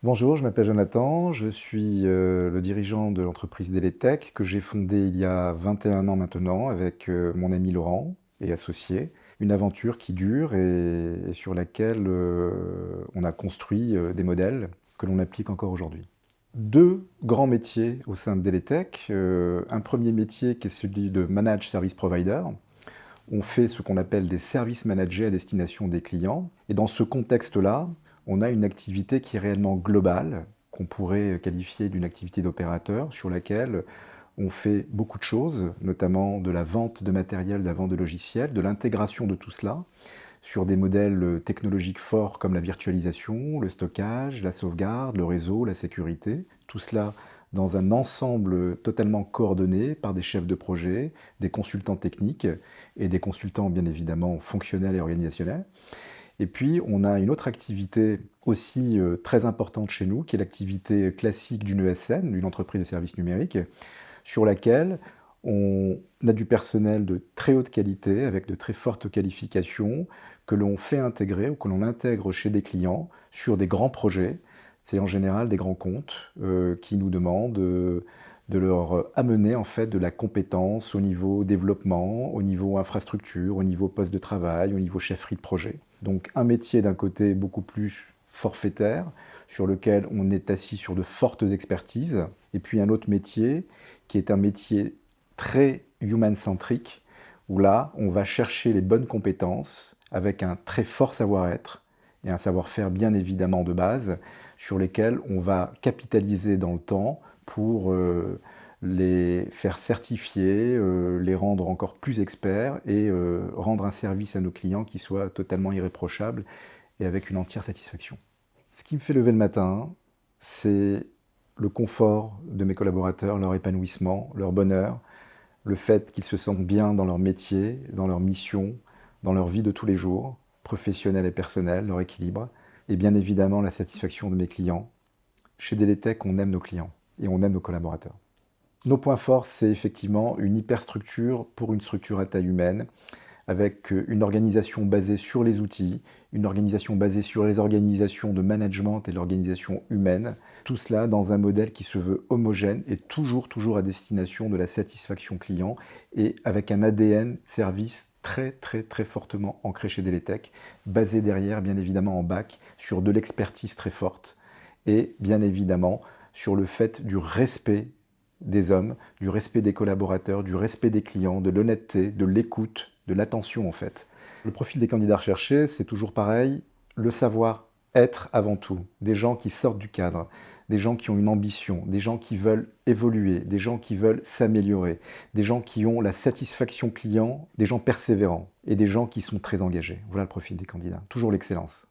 Bonjour, je m'appelle Jonathan, je suis le dirigeant de l'entreprise Deletech que j'ai fondée il y a 21 ans maintenant avec mon ami Laurent et associé. Une aventure qui dure et sur laquelle on a construit des modèles que l'on applique encore aujourd'hui. Deux grands métiers au sein de Deletech. Un premier métier qui est celui de Managed Service Provider. On fait ce qu'on appelle des services managés à destination des clients. Et dans ce contexte-là, on a une activité qui est réellement globale, qu'on pourrait qualifier d'une activité d'opérateur, sur laquelle on fait beaucoup de choses, notamment de la vente de matériel, de la vente de logiciels, de l'intégration de tout cela, sur des modèles technologiques forts comme la virtualisation, le stockage, la sauvegarde, le réseau, la sécurité. Tout cela dans un ensemble totalement coordonné par des chefs de projet, des consultants techniques et des consultants bien évidemment fonctionnels et organisationnels. Et puis on a une autre activité aussi très importante chez nous, qui est l'activité classique d'une ESN, d'une entreprise de services numériques, sur laquelle on a du personnel de très haute qualité, avec de très fortes qualifications, que l'on fait intégrer ou que l'on intègre chez des clients sur des grands projets. C'est en général des grands comptes qui nous demandent de leur amener en fait de la compétence au niveau développement, au niveau infrastructure, au niveau poste de travail, au niveau chefferie de projet. Donc un métier d'un côté beaucoup plus forfaitaire, sur lequel on est assis sur de fortes expertises, et puis un autre métier qui est un métier très human-centric, où là, on va chercher les bonnes compétences avec un très fort savoir-être et un savoir-faire bien évidemment de base, sur lesquels on va capitaliser dans le temps pour les faire certifier, les rendre encore plus experts et rendre un service à nos clients qui soit totalement irréprochable et avec une entière satisfaction. Ce qui me fait lever le matin, c'est le confort de mes collaborateurs, leur épanouissement, leur bonheur, le fait qu'ils se sentent bien dans leur métier, dans leur mission, dans leur vie de tous les jours, professionnelle et personnelle, leur équilibre, et bien évidemment la satisfaction de mes clients. Chez Deletech, on aime nos clients et on aime nos collaborateurs. Nos points forts, c'est effectivement une hyperstructure pour une structure à taille humaine, avec une organisation basée sur les outils, une organisation basée sur les organisations de management et l'organisation humaine, tout cela dans un modèle qui se veut homogène et toujours à destination de la satisfaction client et avec un ADN service très fortement ancré chez Deletech, basé derrière bien évidemment en bac sur de l'expertise très forte et bien évidemment sur le fait du respect des hommes, du respect des collaborateurs, du respect des clients, de l'honnêteté, de l'écoute, de l'attention en fait. Le profil des candidats recherchés, c'est toujours pareil, le savoir-être avant tout, des gens qui sortent du cadre, des gens qui ont une ambition, des gens qui veulent évoluer, des gens qui veulent s'améliorer, des gens qui ont la satisfaction client, des gens persévérants et des gens qui sont très engagés. Voilà le profil des candidats, toujours l'excellence.